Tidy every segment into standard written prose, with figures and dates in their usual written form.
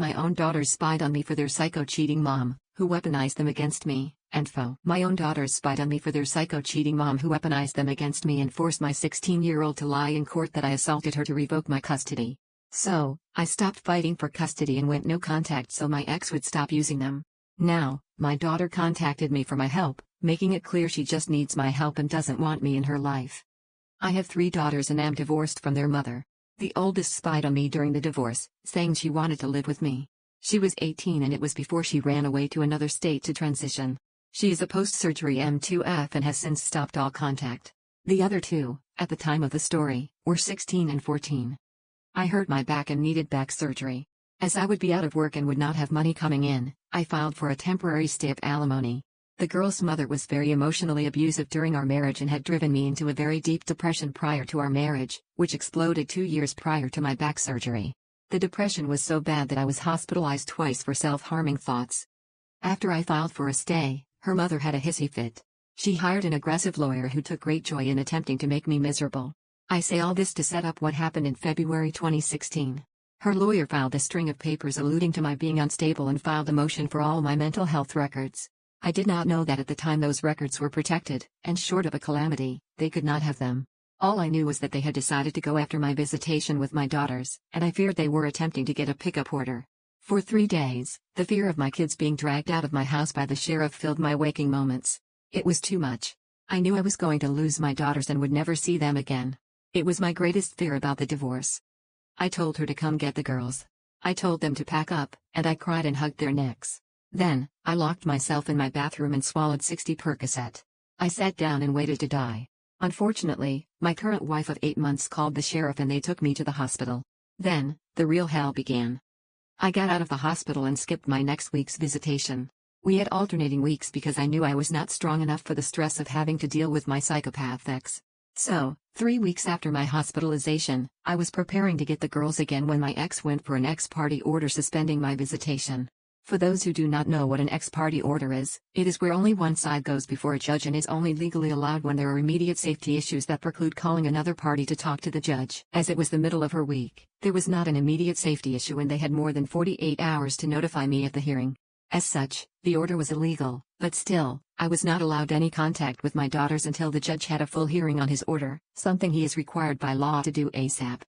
My own daughters spied on me for their psycho-cheating mom, who weaponized them against me, and foe. My own daughters spied on me for their psycho-cheating mom who weaponized them against me and forced my 16-year-old to lie in court that I assaulted her to revoke my custody. So, I stopped fighting for custody and went no contact so my ex would stop using them. Now, my daughter contacted me for my help, making it clear she just needs my help and doesn't want me in her life. I have 3 daughters and am divorced from their mother. The oldest spied on me during the divorce, saying she wanted to live with me. She was 18 and it was before she ran away to another state to transition. She is a post-surgery M2F and has since stopped all contact. The other 2, at the time of the story, were 16 and 14. I hurt my back and needed back surgery. As I would be out of work and would not have money coming in, I filed for a temporary stay of alimony. The girl's mother was very emotionally abusive during our marriage and had driven me into a very deep depression prior to our marriage, which exploded 2 years prior to my back surgery. The depression was so bad that I was hospitalized twice for self-harming thoughts. After I filed for a stay, her mother had a hissy fit. She hired an aggressive lawyer who took great joy in attempting to make me miserable. I say all this to set up what happened in February 2016. Her lawyer filed a string of papers alluding to my being unstable and filed a motion for all my mental health records. I did not know that at the time those records were protected, and short of a calamity, they could not have them. All I knew was that they had decided to go after my visitation with my daughters, and I feared they were attempting to get a pickup order. For 3 days, the fear of my kids being dragged out of my house by the sheriff filled my waking moments. It was too much. I knew I was going to lose my daughters and would never see them again. It was my greatest fear about the divorce. I told her to come get the girls. I told them to pack up, and I cried and hugged their necks. Then, I locked myself in my bathroom and swallowed 60 Percocet. I sat down and waited to die. Unfortunately, my current wife of 8 months called the sheriff and they took me to the hospital. Then, the real hell began. I got out of the hospital and skipped my next week's visitation. We had alternating weeks because I knew I was not strong enough for the stress of having to deal with my psychopath ex. So, 3 weeks after my hospitalization, I was preparing to get the girls again when my ex went for an ex-parte order suspending my visitation. For those who do not know what an ex-parte order is, it is where only one side goes before a judge and is only legally allowed when there are immediate safety issues that preclude calling another party to talk to the judge. As it was the middle of her week, there was not an immediate safety issue and they had more than 48 hours to notify me of the hearing. As such, the order was illegal, but still, I was not allowed any contact with my daughters until the judge had a full hearing on his order, something he is required by law to do ASAP.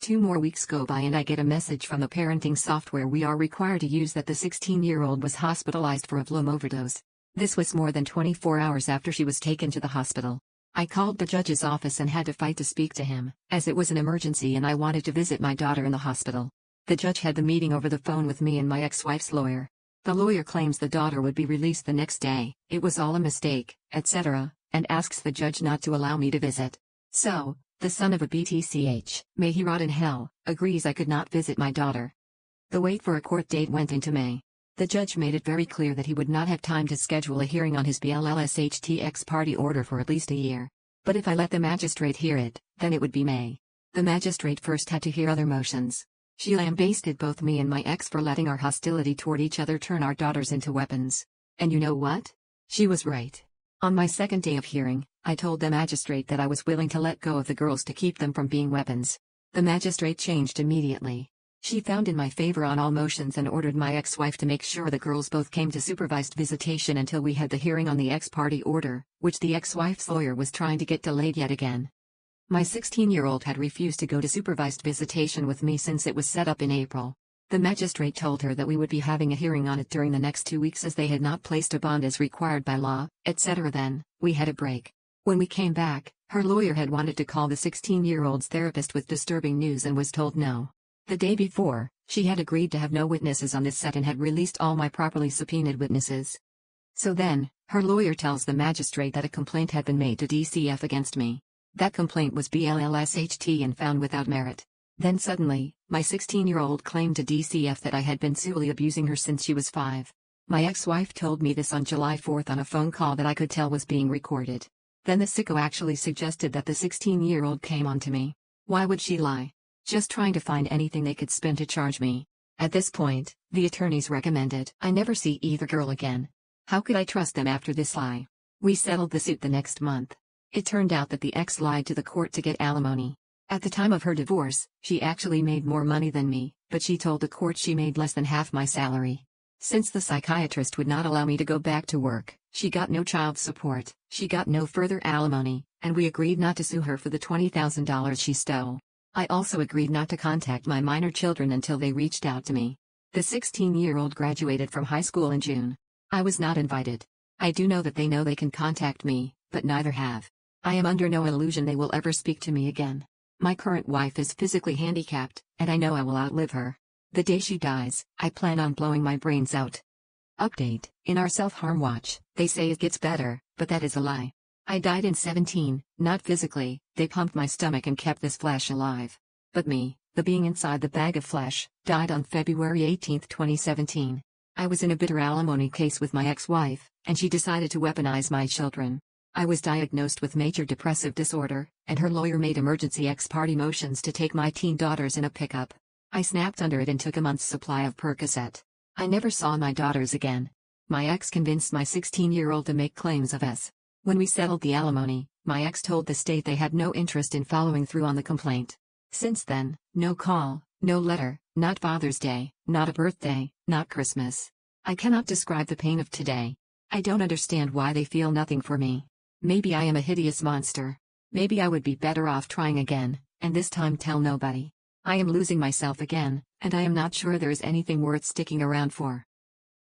2 more weeks go by and I get a message from the parenting software we are required to use that the 16-year-old was hospitalized for a Valium overdose. This was more than 24 hours after she was taken to the hospital. I called the judge's office and had to fight to speak to him, as it was an emergency and I wanted to visit my daughter in the hospital. The judge had the meeting over the phone with me and my ex-wife's lawyer. The lawyer claims the daughter would be released the next day, it was all a mistake, etc., and asks the judge not to allow me to visit. So, the son of a BTCH, may he rot in hell, agrees I could not visit my daughter. The wait for a court date went into May. The judge made it very clear that he would not have time to schedule a hearing on his BLLSHT ex-parte order for at least a year. But if I let the magistrate hear it, then it would be May. The magistrate first had to hear other motions. She lambasted both me and my ex for letting our hostility toward each other turn our daughters into weapons. And you know what? She was right. On my second day of hearing, I told the magistrate that I was willing to let go of the girls to keep them from being weapons. The magistrate changed immediately. She found in my favor on all motions and ordered my ex-wife to make sure the girls both came to supervised visitation until we had the hearing on the ex-parte order, which the ex-wife's lawyer was trying to get delayed yet again. My 16-year-old had refused to go to supervised visitation with me since it was set up in April. The magistrate told her that we would be having a hearing on it during the next 2 weeks as they had not placed a bond as required by law, etc. Then, we had a break. When we came back, her lawyer had wanted to call the 16-year-old's therapist with disturbing news and was told no. The day before, she had agreed to have no witnesses on this set and had released all my properly subpoenaed witnesses. So then, her lawyer tells the magistrate that a complaint had been made to DCF against me. That complaint was BLLSHT and found without merit. Then suddenly, my 16-year-old claimed to DCF that I had been sexually abusing her since she was 5. My ex-wife told me this on July 4th on a phone call that I could tell was being recorded. Then the sicko actually suggested that the 16-year-old came on to me. Why would she lie? Just trying to find anything they could spin to charge me. At this point, the attorneys recommended I never see either girl again. How could I trust them after this lie? We settled the suit the next month. It turned out that the ex lied to the court to get alimony. At the time of her divorce, she actually made more money than me, but she told the court she made less than half my salary. Since the psychiatrist would not allow me to go back to work, she got no child support, she got no further alimony, and we agreed not to sue her for the $20,000 she stole. I also agreed not to contact my minor children until they reached out to me. The 16-year-old graduated from high school in June. I was not invited. I do know that they know they can contact me, but neither have. I am under no illusion they will ever speak to me again. My current wife is physically handicapped, and I know I will outlive her. The day she dies, I plan on blowing my brains out. Update: in our self-harm watch, they say it gets better, but that is a lie. I died in 17, not physically, they pumped my stomach and kept this flesh alive. But me, the being inside the bag of flesh, died on February 18, 2017. I was in a bitter alimony case with my ex-wife, and she decided to weaponize my children. I was diagnosed with major depressive disorder, and her lawyer made emergency ex-parte motions to take my teen daughters in a pickup. I snapped under it and took a month's supply of Percocet. I never saw my daughters again. My ex convinced my 16-year-old to make claims of us. When we settled the alimony, my ex told the state they had no interest in following through on the complaint. Since then, no call, no letter, not Father's Day, not a birthday, not Christmas. I cannot describe the pain of today. I don't understand why they feel nothing for me. Maybe I am a hideous monster. Maybe I would be better off trying again, and this time tell nobody. I am losing myself again, and I am not sure there is anything worth sticking around for.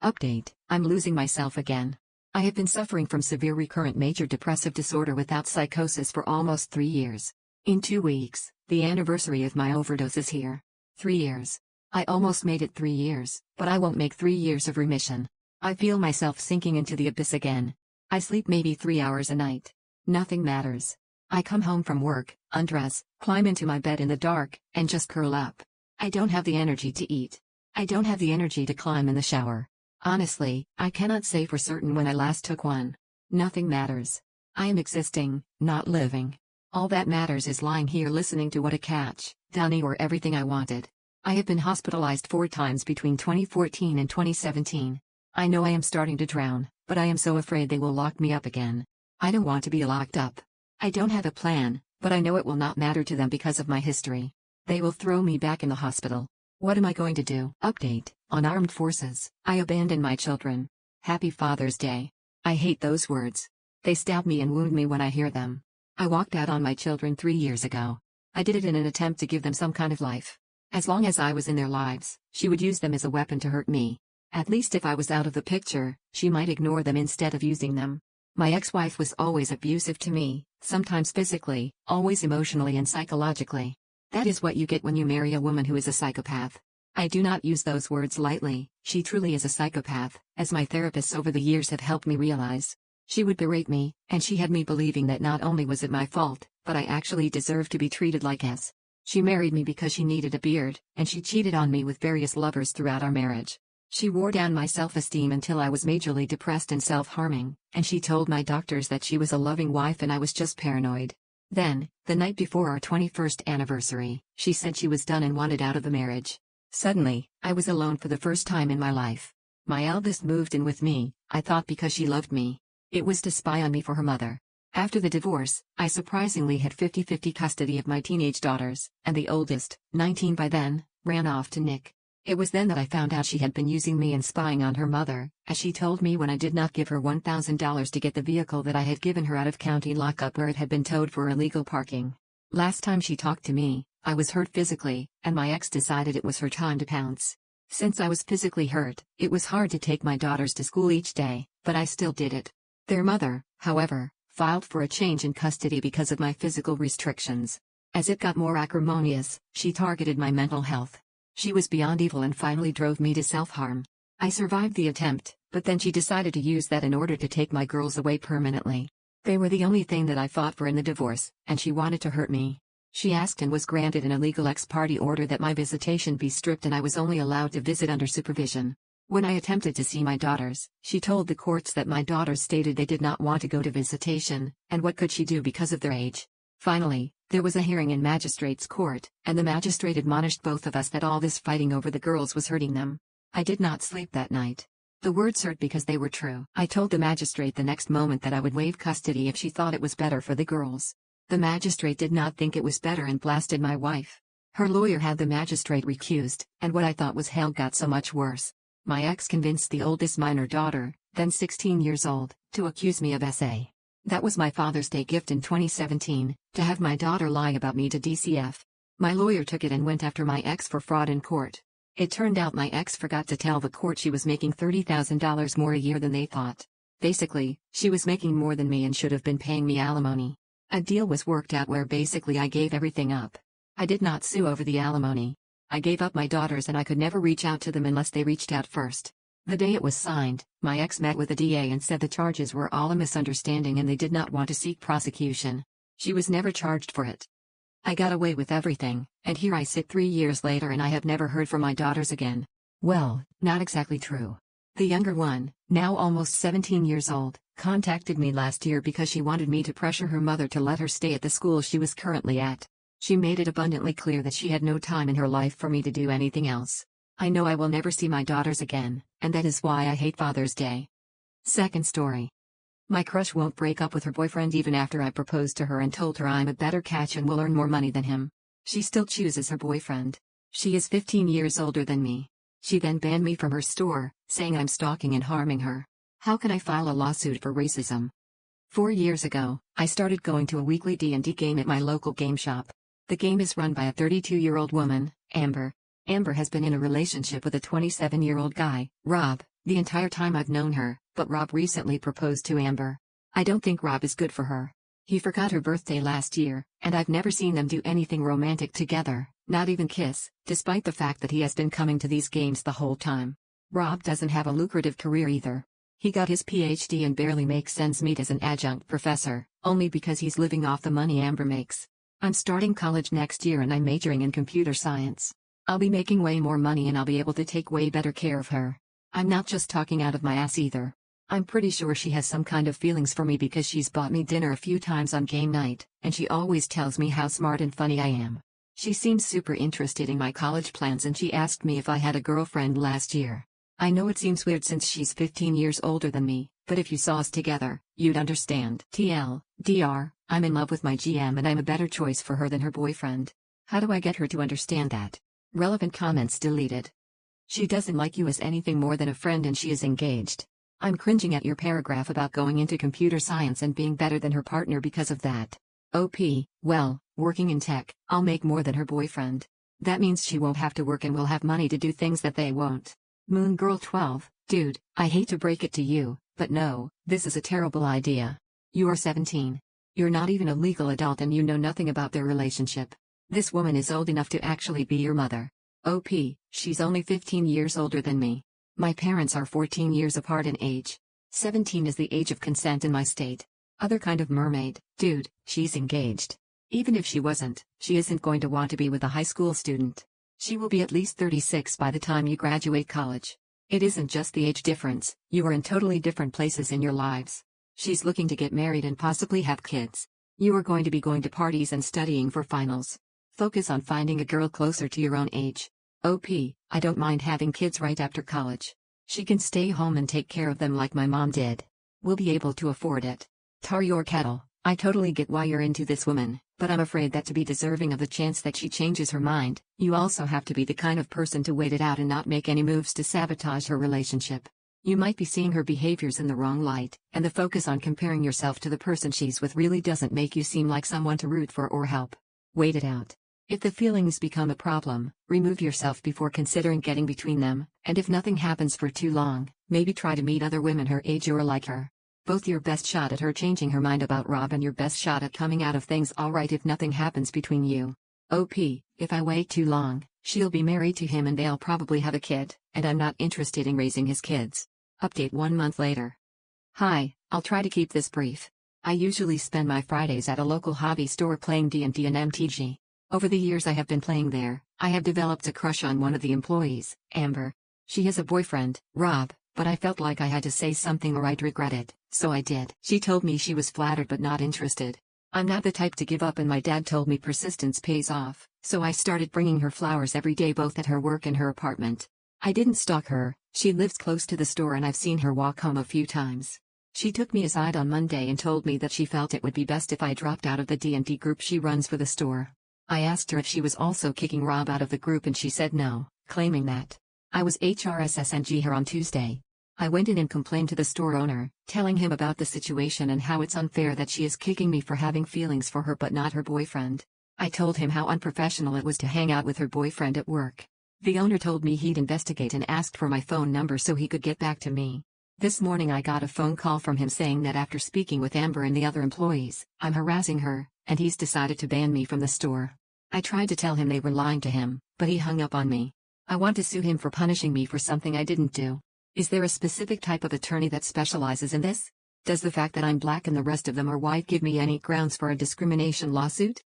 Update: I'm losing myself again. I have been suffering from severe recurrent major depressive disorder without psychosis for almost 3 years. In 2 weeks, the anniversary of my overdose is here. 3 years. I almost made it 3 years, but I won't make 3 years of remission. I feel myself sinking into the abyss again. I sleep maybe 3 hours a night. Nothing matters. I come home from work, undress, climb into my bed in the dark, and just curl up. I don't have the energy to eat. I don't have the energy to climb in the shower. Honestly, I cannot say for certain when I last took one. Nothing matters. I am existing, not living. All that matters is lying here listening to What a Catch, Donnie or Everything I Wanted. I have been hospitalized 4 times between 2014 and 2017. I know I am starting to drown, but I am so afraid they will lock me up again. I don't want to be locked up. I don't have a plan, but I know it will not matter to them because of my history. They will throw me back in the hospital. What am I going to do? Update: on armed forces, I abandoned my children. Happy Father's Day. I hate those words. They stab me and wound me when I hear them. I walked out on my children 3 years ago. I did it in an attempt to give them some kind of life. As long as I was in their lives, she would use them as a weapon to hurt me. At least if I was out of the picture, she might ignore them instead of using them. My ex-wife was always abusive to me, sometimes physically, always emotionally and psychologically. That is what you get when you marry a woman who is a psychopath. I do not use those words lightly. She truly is a psychopath, as my therapists over the years have helped me realize. She would berate me, and she had me believing that not only was it my fault, but I actually deserved to be treated like S. She married me because she needed a beard, and she cheated on me with various lovers throughout our marriage. She wore down my self-esteem until I was majorly depressed and self-harming, and she told my doctors that she was a loving wife and I was just paranoid. Then, the night before our 21st anniversary, she said she was done and wanted out of the marriage. Suddenly, I was alone for the first time in my life. My eldest moved in with me, I thought because she loved me. It was to spy on me for her mother. After the divorce, I surprisingly had 50-50 custody of my teenage daughters, and the oldest, 19 by then, ran off to Nick. It was then that I found out she had been using me and spying on her mother, as she told me when I did not give her $1,000 to get the vehicle that I had given her out of county lockup where it had been towed for illegal parking. Last time she talked to me, I was hurt physically, and my ex decided it was her time to pounce. Since I was physically hurt, it was hard to take my daughters to school each day, but I still did it. Their mother, however, filed for a change in custody because of my physical restrictions. As it got more acrimonious, she targeted my mental health. She was beyond evil and finally drove me to self-harm. I survived the attempt, but then she decided to use that in order to take my girls away permanently. They were the only thing that I fought for in the divorce, and she wanted to hurt me. She asked and was granted an illegal ex-parte order that my visitation be stripped and I was only allowed to visit under supervision. When I attempted to see my daughters, she told the courts that my daughters stated they did not want to go to visitation, and what could she do because of their age? Finally, there was a hearing in magistrate's court, and the magistrate admonished both of us that all this fighting over the girls was hurting them. I did not sleep that night. The words hurt because they were true. I told the magistrate the next moment that I would waive custody if she thought it was better for the girls. The magistrate did not think it was better and blasted my wife. Her lawyer had the magistrate recused, and what I thought was hell got so much worse. My ex convinced the oldest minor daughter, then 16 years old, to accuse me of SA. That was my Father's Day gift in 2017, to have my daughter lie about me to DCF. My lawyer took it and went after my ex for fraud in court. It turned out my ex forgot to tell the court she was making $30,000 more a year than they thought. Basically, she was making more than me and should have been paying me alimony. A deal was worked out where basically I gave everything up. I did not sue over the alimony. I gave up my daughters and I could never reach out to them unless they reached out first. The day it was signed, my ex met with the DA and said the charges were all a misunderstanding and they did not want to seek prosecution. She was never charged for it. I got away with everything, and here I sit 3 years later and I have never heard from my daughters again. Well, not exactly true. The younger one, now almost 17 years old, contacted me last year because she wanted me to pressure her mother to let her stay at the school she was currently at. She made it abundantly clear that she had no time in her life for me to do anything else. I know I will never see my daughters again, and that is why I hate Father's Day. Second story. My crush won't break up with her boyfriend even after I proposed to her and told her I'm a better catch and will earn more money than him. She still chooses her boyfriend. She is 15 years older than me. She then banned me from her store, saying I'm stalking and harming her. How can I file a lawsuit for racism? 4 years ago, I started going to a weekly D&D game at my local game shop. The game is run by a 32-year-old woman, Amber. Amber has been in a relationship with a 27-year-old guy, Rob, the entire time I've known her, but Rob recently proposed to Amber. I don't think Rob is good for her. He forgot her birthday last year, and I've never seen them do anything romantic together, not even kiss, despite the fact that he has been coming to these games the whole time. Rob doesn't have a lucrative career either. He got his PhD and barely makes ends meet as an adjunct professor, only because he's living off the money Amber makes. I'm starting college next year and I'm majoring in computer science. I'll be making way more money and I'll be able to take way better care of her. I'm not just talking out of my ass either. I'm pretty sure she has some kind of feelings for me because she's bought me dinner a few times on game night, and she always tells me how smart and funny I am. She seems super interested in my college plans and she asked me if I had a girlfriend last year. I know it seems weird since she's 15 years older than me, but if you saw us together, you'd understand. TLDR, I'm in love with my GM and I'm a better choice for her than her boyfriend. How do I get her to understand that? Relevant comments deleted. She doesn't like you as anything more than a friend and she is engaged. I'm cringing at your paragraph about going into computer science and being better than her partner because of that. OP, well, working in tech, I'll make more than her boyfriend. That means she won't have to work and will have money to do things that they won't. Moon Girl 12, dude, I hate to break it to you, but no, this is a terrible idea. You are 17. You're not even a legal adult and you know nothing about their relationship. This woman is old enough to actually be your mother. OP, she's only 15 years older than me. My parents are 14 years apart in age. 17 is the age of consent in my state. Other kind of mermaid, dude, she's engaged. Even if she wasn't, she isn't going to want to be with a high school student. She will be at least 36 by the time you graduate college. It isn't just the age difference, you are in totally different places in your lives. She's looking to get married and possibly have kids. You are going to be going to parties and studying for finals. Focus on finding a girl closer to your own age. OP, I don't mind having kids right after college. She can stay home and take care of them like my mom did. We'll be able to afford it. Tar your kettle, I totally get why you're into this woman, but I'm afraid that to be deserving of the chance that she changes her mind, you also have to be the kind of person to wait it out and not make any moves to sabotage her relationship. You might be seeing her behaviors in the wrong light, and the focus on comparing yourself to the person she's with really doesn't make you seem like someone to root for or help. Wait it out. If the feelings become a problem, remove yourself before considering getting between them, and if nothing happens for too long, maybe try to meet other women her age or like her. Both your best shot at her changing her mind about Rob and your best shot at coming out of things alright if nothing happens between you. OP, if I wait too long, she'll be married to him and they'll probably have a kid, and I'm not interested in raising his kids. Update 1 month later. Hi, I'll try to keep this brief. I usually spend my Fridays at a local hobby store playing D&D and MTG. Over the years I have been playing there, I have developed a crush on one of the employees, Amber. She has a boyfriend, Rob, but I felt like I had to say something or I'd regret it, so I did. She told me she was flattered but not interested. I'm not the type to give up and my dad told me persistence pays off, so I started bringing her flowers every day both at her work and her apartment. I didn't stalk her, she lives close to the store and I've seen her walk home a few times. She took me aside on Monday and told me that she felt it would be best if I dropped out of the D&D group she runs for the store. I asked her if she was also kicking Rob out of the group and she said no, claiming that I was HRSSNG her on Tuesday. I went in and complained to the store owner, telling him about the situation and how it's unfair that she is kicking me for having feelings for her but not her boyfriend. I told him how unprofessional it was to hang out with her boyfriend at work. The owner told me he'd investigate and asked for my phone number so he could get back to me. This morning I got a phone call from him saying that after speaking with Amber and the other employees, I'm harassing her, and he's decided to ban me from the store. I tried to tell him they were lying to him, but he hung up on me. I want to sue him for punishing me for something I didn't do. Is there a specific type of attorney that specializes in this? Does the fact that I'm black and the rest of them are white give me any grounds for a discrimination lawsuit?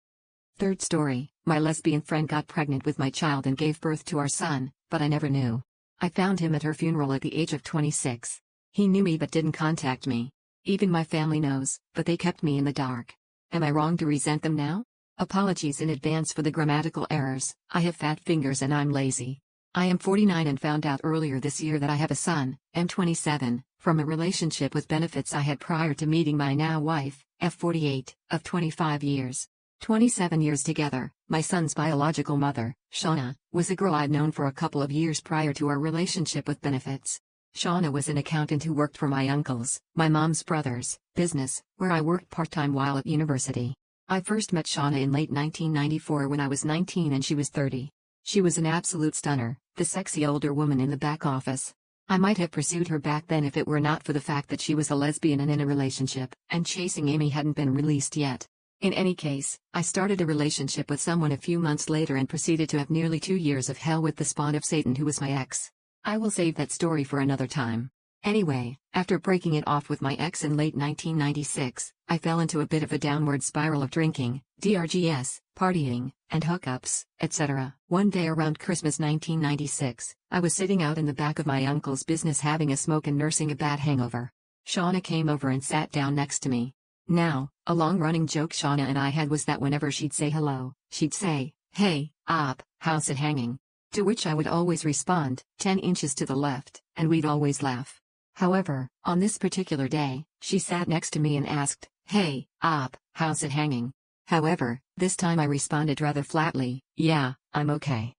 Third story, my lesbian friend got pregnant with my child and gave birth to our son, but I never knew. I found him at her funeral at the age of 26. He knew me but didn't contact me. Even my family knows, but they kept me in the dark. Am I wrong to resent them now? Apologies in advance for the grammatical errors. I have fat fingers and I'm lazy. I am 49 and found out earlier this year that I have a son, am 27, from a relationship with benefits I had prior to meeting my now wife, F48, of 25 years. 27 years together. My son's biological mother, Shauna, was a girl I'd known for a couple of years prior to our relationship with benefits. Shauna was an accountant who worked for my uncle's, my mom's brother's, business, where I worked part-time while at university. I first met Shauna in late 1994 when I was 19 and she was 30. She was an absolute stunner, the sexy older woman in the back office. I might have pursued her back then if it were not for the fact that she was a lesbian and in a relationship, and Chasing Amy hadn't been released yet. In any case, I started a relationship with someone a few months later and proceeded to have nearly 2 years of hell with the spawn of Satan who was my ex. I will save that story for another time. Anyway, after breaking it off with my ex in late 1996, I fell into a bit of a downward spiral of drinking, DRGs, partying, and hookups, etc. One day around Christmas 1996, I was sitting out in the back of my uncle's business having a smoke and nursing a bad hangover. Shauna came over and sat down next to me. Now, a long-running joke Shauna and I had was that whenever she'd say hello, she'd say, "Hey, op, how's it hanging?" To which I would always respond, 10 inches to the left, and we'd always laugh. However, on this particular day, she sat next to me and asked, "Hey, op, how's it hanging?" However, this time I responded rather flatly, "Yeah, I'm okay."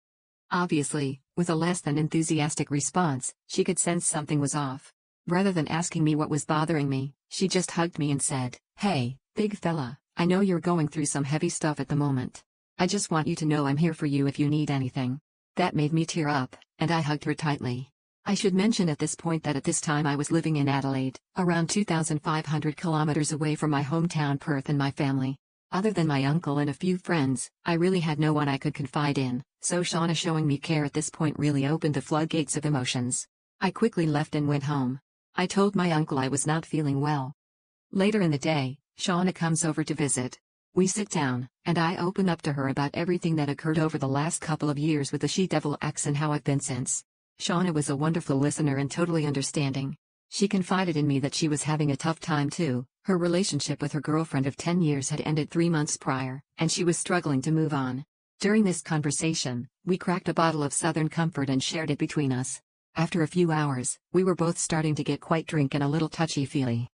Obviously, with a less than enthusiastic response, she could sense something was off. Rather than asking me what was bothering me, she just hugged me and said, "Hey, big fella, I know you're going through some heavy stuff at the moment. I just want you to know I'm here for you if you need anything." That made me tear up, and I hugged her tightly. I should mention at this point that at this time I was living in Adelaide, around 2,500 kilometers away from my hometown Perth and my family. Other than my uncle and a few friends, I really had no one I could confide in, so Shauna showing me care at this point really opened the floodgates of emotions. I quickly left and went home. I told my uncle I was not feeling well. Later in the day, Shauna comes over to visit. We sit down, and I open up to her about everything that occurred over the last couple of years with the she-devil ex and how I've been since. Shauna was a wonderful listener and totally understanding. She confided in me that she was having a tough time too. Her relationship with her girlfriend of 10 years had ended 3 months prior, and she was struggling to move on. During this conversation, we cracked a bottle of Southern Comfort and shared it between us. After a few hours, we were both starting to get quite drunk and a little touchy-feely.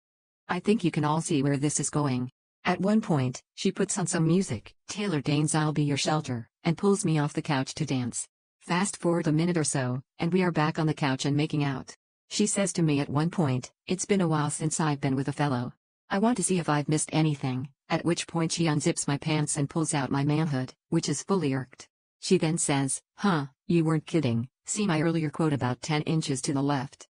I think you can all see where this is going. At one point, she puts on some music, Taylor Dayne's I'll Be Your Shelter, and pulls me off the couch to dance. Fast forward a minute or so, and we are back on the couch and making out. She says to me at one point, "It's been a while since I've been with a fellow. I want to see if I've missed anything," at which point she unzips my pants and pulls out my manhood, which is fully irked. She then says, "Huh, you weren't kidding, see my earlier quote about 10 inches to the left."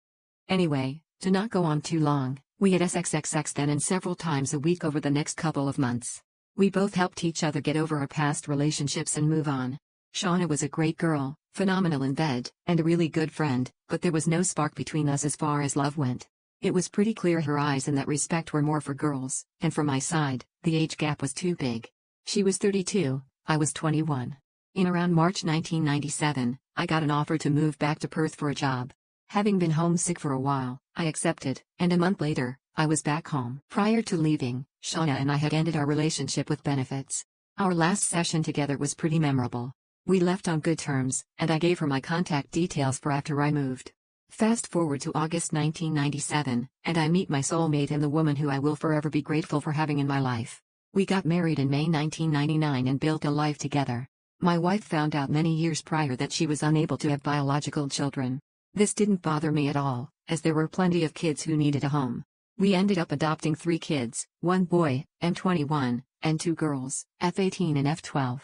Anyway, to not go on too long, we had SXXX then and several times a week over the next couple of months. We both helped each other get over our past relationships and move on. Shauna was a great girl, phenomenal in bed, and a really good friend, but there was no spark between us as far as love went. It was pretty clear her eyes in that respect were more for girls, and from my side, the age gap was too big. She was 32, I was 21. In around March 1997, I got an offer to move back to Perth for a job. Having been homesick for a while, I accepted, and a month later, I was back home. Prior to leaving, Shauna and I had ended our relationship with benefits. Our last session together was pretty memorable. We left on good terms, and I gave her my contact details for after I moved. Fast forward to August 1997, and I meet my soulmate and the woman who I will forever be grateful for having in my life. We got married in May 1999 and built a life together. My wife found out many years prior that she was unable to have biological children. This didn't bother me at all, as there were plenty of kids who needed a home. We ended up adopting 3 kids, 1 boy, M21, and 2 girls, F18 and F12.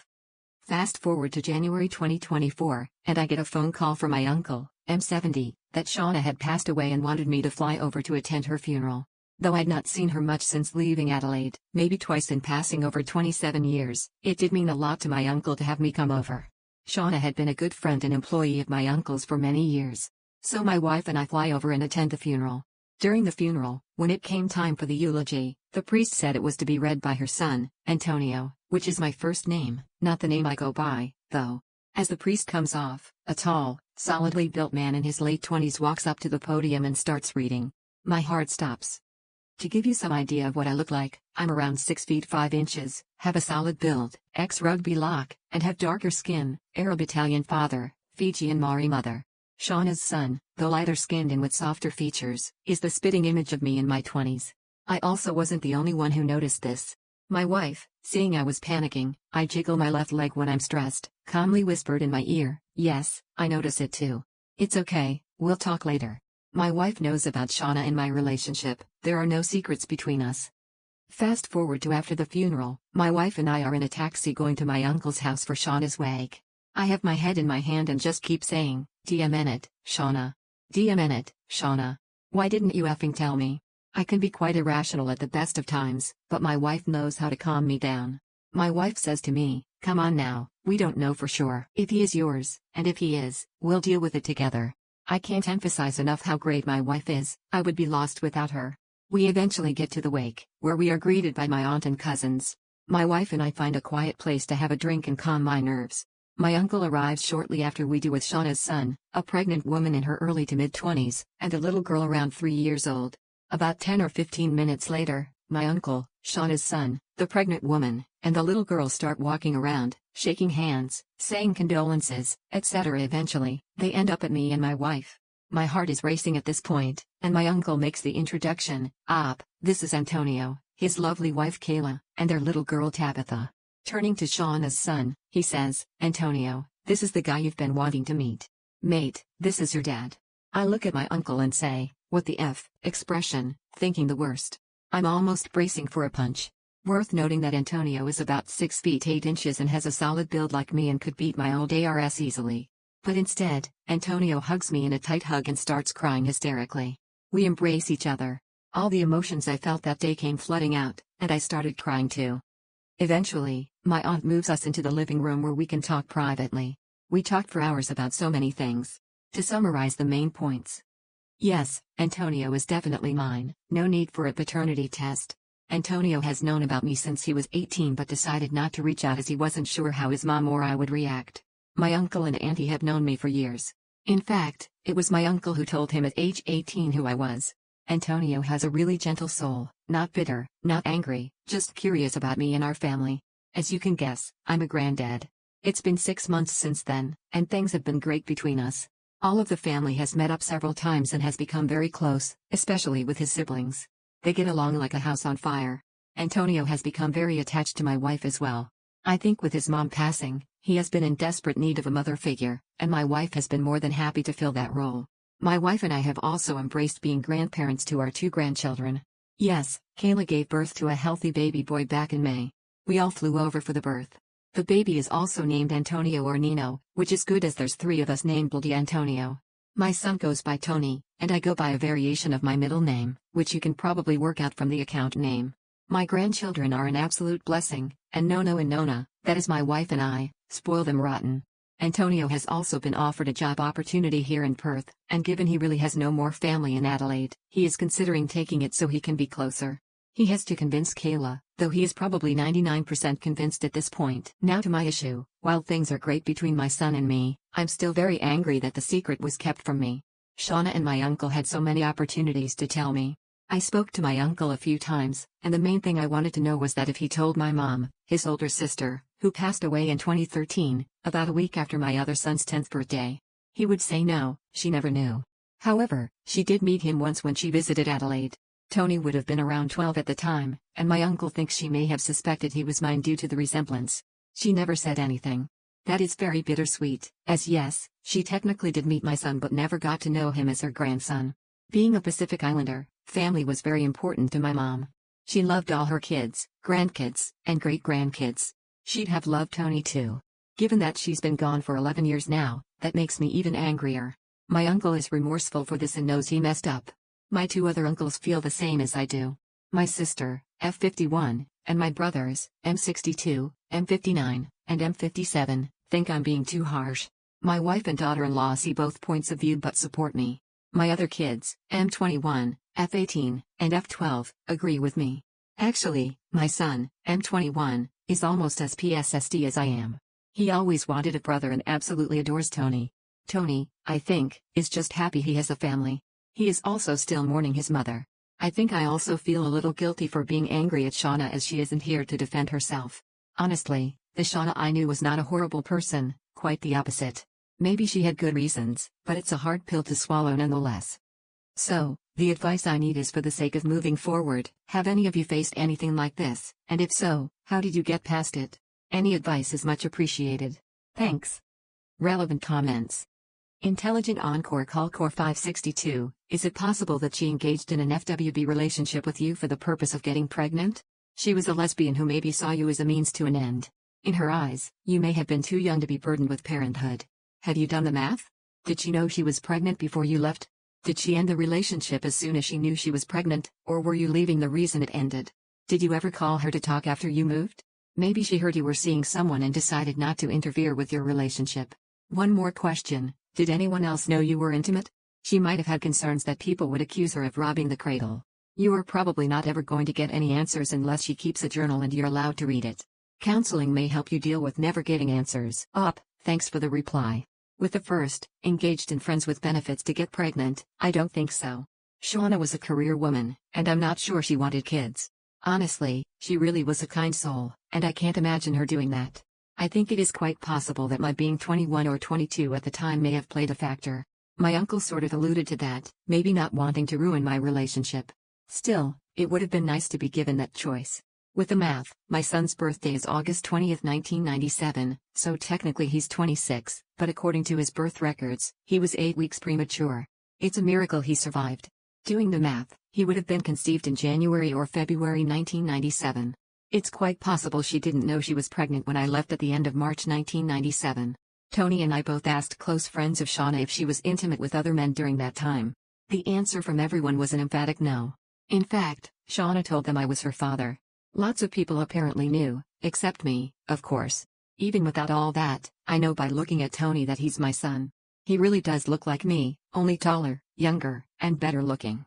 Fast forward to January 2024, and I get a phone call from my uncle, M70, that Shauna had passed away and wanted me to fly over to attend her funeral. Though I'd not seen her much since leaving Adelaide, maybe twice in passing over 27 years, it did mean a lot to my uncle to have me come over. Shauna had been a good friend and employee of my uncle's for many years. So my wife and I fly over and attend the funeral. During the funeral, when it came time for the eulogy, the priest said it was to be read by her son, Antonio, which is my first name, not the name I go by, though. As the priest comes off, a tall, solidly built man in his late 20s walks up to the podium and starts reading. My heart stops. To give you some idea of what I look like, I'm around 6 feet 5 inches, have a solid build, ex-rugby lock, and have darker skin, Arab Italian father, Fijian Maori mother. Shauna's son, though lighter skinned and with softer features, is the spitting image of me in my 20s. I also wasn't the only one who noticed this. My wife, seeing I was panicking, I jiggle my left leg when I'm stressed, calmly whispered in my ear, "Yes, I notice it too. It's okay, we'll talk later." My wife knows about Shauna and my relationship, there are no secrets between us. Fast forward to after the funeral, my wife and I are in a taxi going to my uncle's house for Shauna's wake. I have my head in my hand and just keep saying, "DMN it, Shauna. DMN it, Shauna. Why didn't you effing tell me?" I can be quite irrational at the best of times, but my wife knows how to calm me down. My wife says to me, "Come on now, we don't know for sure if he is yours, and if he is, we'll deal with it together." I can't emphasize enough how great my wife is, I would be lost without her. We eventually get to the wake, where we are greeted by my aunt and cousins. My wife and I find a quiet place to have a drink and calm my nerves. My uncle arrives shortly after we do with Shauna's son, a pregnant woman in her early to mid-20s, and a little girl around 3 years old. About 10 or 15 minutes later, my uncle, Shauna's son, the pregnant woman, and the little girl start walking around, shaking hands, saying condolences, etc. Eventually, they end up at me and my wife. My heart is racing at this point, and my uncle makes the introduction, this is Antonio, his lovely wife Kayla, and their little girl Tabitha." Turning to Shauna's son, he says, "Antonio, this is the guy you've been wanting to meet. Mate, this is your dad." I look at my uncle and say, "What the F," expression, thinking the worst. I'm almost bracing for a punch. Worth noting that Antonio is about 6 feet 8 inches and has a solid build like me and could beat my old ARS easily. But instead, Antonio hugs me in a tight hug and starts crying hysterically. We embrace each other. All the emotions I felt that day came flooding out, and I started crying too. Eventually, my aunt moves us into the living room where we can talk privately. We talked for hours about so many things. To summarize the main points. Yes, Antonio is definitely mine, no need for a paternity test. Antonio has known about me since he was 18 but decided not to reach out as he wasn't sure how his mom or I would react. My uncle and auntie have known me for years. In fact, it was my uncle who told him at age 18 who I was. Antonio has a really gentle soul, not bitter, not angry, just curious about me and our family. As you can guess, I'm a granddad. It's been 6 months since then, and things have been great between us. All of the family has met up several times and has become very close, especially with his siblings. They get along like a house on fire. Antonio has become very attached to my wife as well. I think with his mom passing, he has been in desperate need of a mother figure, and my wife has been more than happy to fill that role. My wife and I have also embraced being grandparents to our 2 grandchildren. Yes, Kayla gave birth to a healthy baby boy back in May. We all flew over for the birth. The baby is also named Antonio or Nino, which is good as there's 3 of us named Bloody Antonio. My son goes by Tony, and I go by a variation of my middle name, which you can probably work out from the account name. My grandchildren are an absolute blessing, and Nono and Nona, that is my wife and I, spoil them rotten. Antonio has also been offered a job opportunity here in Perth, and given he really has no more family in Adelaide, he is considering taking it so he can be closer. He has to convince Kayla, though he is probably 99% convinced at this point. Now to my issue. While things are great between my son and me, I'm still very angry that the secret was kept from me. Shauna and my uncle had so many opportunities to tell me. I spoke to my uncle a few times, and the main thing I wanted to know was that if he told my mom, his older sister, who passed away in 2013, about a week after my other son's 10th birthday. He would say no, she never knew. However, she did meet him once when she visited Adelaide. Tony would have been around 12 at the time, and my uncle thinks she may have suspected he was mine due to the resemblance. She never said anything. That is very bittersweet, as yes, she technically did meet my son but never got to know him as her grandson. Being a Pacific Islander, family was very important to my mom. She loved all her kids, grandkids, and great-grandkids. She'd have loved Tony too. Given that she's been gone for 11 years now, that makes me even angrier. My uncle is remorseful for this and knows he messed up. My two other uncles feel the same as I do. My sister, F51, and my brothers, M62, M59, and M57, think I'm being too harsh. My wife and daughter-in-law see both points of view but support me. My other kids, M21, F18, and F12, agree with me. Actually, my son, M21, is almost as PSSD as I am. He always wanted a brother and absolutely adores Tony. Tony, I think, is just happy he has a family. He is also still mourning his mother. I think I also feel a little guilty for being angry at Shauna as she isn't here to defend herself. Honestly, the Shauna I knew was not a horrible person, quite the opposite. Maybe she had good reasons, but it's a hard pill to swallow nonetheless. So, the advice I need is for the sake of moving forward, have any of you faced anything like this, and if so, how did you get past it? Any advice is much appreciated. Thanks. Relevant comments. Intelligent Encore Call Core 562, is it possible that she engaged in an FWB relationship with you for the purpose of getting pregnant? She was a lesbian who maybe saw you as a means to an end. In her eyes, you may have been too young to be burdened with parenthood. Have you done the math? Did she know she was pregnant before you left? Did she end the relationship as soon as she knew she was pregnant, or were you leaving the reason it ended? Did you ever call her to talk after you moved? Maybe she heard you were seeing someone and decided not to interfere with your relationship. One more question. Did anyone else know you were intimate? She might have had concerns that people would accuse her of robbing the cradle. You are probably not ever going to get any answers unless she keeps a journal and you're allowed to read it. Counseling may help you deal with never getting answers. Thanks for the reply. With the first, engaged in friends with benefits to get pregnant, I don't think so. Shauna was a career woman, and I'm not sure she wanted kids. Honestly, she really was a kind soul, and I can't imagine her doing that. I think it is quite possible that my being 21 or 22 at the time may have played a factor. My uncle sort of alluded to that, maybe not wanting to ruin my relationship. Still, it would have been nice to be given that choice. With the math, my son's birthday is August 20, 1997, so technically he's 26, but according to his birth records, he was 8 weeks premature. It's a miracle he survived. Doing the math, he would have been conceived in January or February 1997. It's quite possible she didn't know she was pregnant when I left at the end of March 1997. Tony and I both asked close friends of Shauna if she was intimate with other men during that time. The answer from everyone was an emphatic no. In fact, Shauna told them I was her father. Lots of people apparently knew, except me, of course. Even without all that, I know by looking at Tony that he's my son. He really does look like me, only taller, younger, and better looking.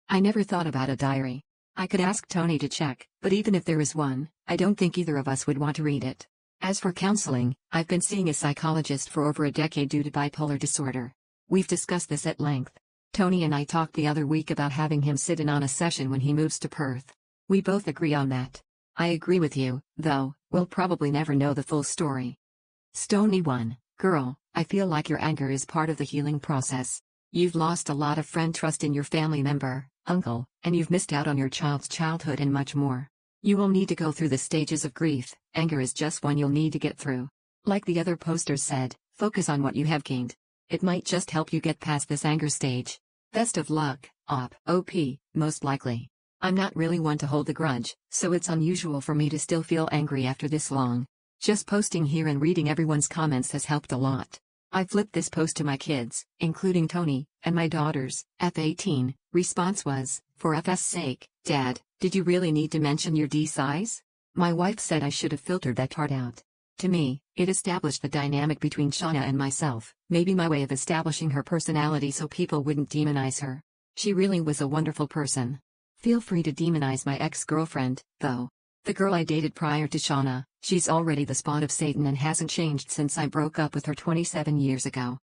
I never thought about a diary. I could ask Tony to check, but even if there is one, I don't think either of us would want to read it. As for counseling, I've been seeing a psychologist for over a decade due to bipolar disorder. We've discussed this at length. Tony and I talked the other week about having him sit in on a session when he moves to Perth. We both agree on that. I agree with you, though, we'll probably never know the full story. Stony 1, girl, I feel like your anger is part of the healing process. You've lost a lot of friend trust in your family member, uncle, and you've missed out on your child's childhood and much more. You will need to go through the stages of grief. Anger is just one you'll need to get through. Like the other posters said, focus on what you have gained. It might just help you get past this anger stage. Best of luck, OP, most likely. I'm not really one to hold a grudge, so it's unusual for me to still feel angry after this long. Just posting here and reading everyone's comments has helped a lot. I flipped this post to my kids, including Tony, and my daughters, F18. Response was, for FS sake, Dad, did you really need to mention your D size? My wife said I should have filtered that part out. To me, it established the dynamic between Shauna and myself, maybe my way of establishing her personality so people wouldn't demonize her. She really was a wonderful person. Feel free to demonize my ex-girlfriend, though. The girl I dated prior to Shauna, she's already the spawn of Satan and hasn't changed since I broke up with her 27 years ago.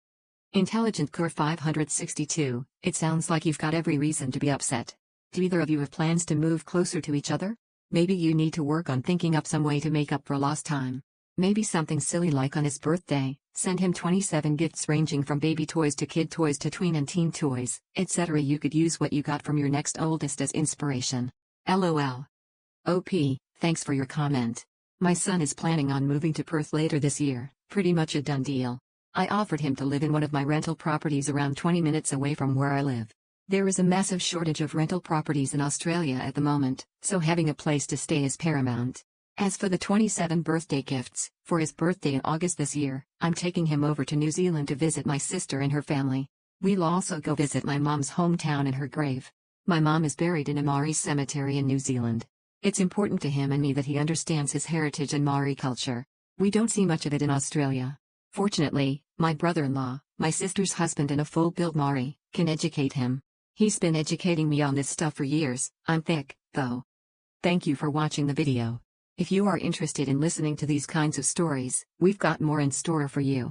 Intelligent Core 562, it sounds like you've got every reason to be upset. Do either of you have plans to move closer to each other? Maybe you need to work on thinking up some way to make up for lost time. Maybe something silly like on his birthday, Send him 27 gifts ranging from baby toys to kid toys to tween and teen toys, etc. You could use what you got from your next oldest as inspiration. LOL. OP, thanks for your comment. My son is planning on moving to Perth later this year, pretty much a done deal. I offered him to live in one of my rental properties around 20 minutes away from where I live. There is a massive shortage of rental properties in Australia at the moment, so having a place to stay is paramount. As for the 27 birthday gifts, for his birthday in August this year, I'm taking him over to New Zealand to visit my sister and her family. We'll also go visit my mom's hometown and her grave. My mom is buried in a Maori cemetery in New Zealand. It's important to him and me that he understands his heritage and Maori culture. We don't see much of it in Australia. Fortunately, my brother-in-law, my sister's husband and a full-built Maori, can educate him. He's been educating me on this stuff for years. I'm thick, though. Thank you for watching the video. If you are interested in listening to these kinds of stories, we've got more in store for you.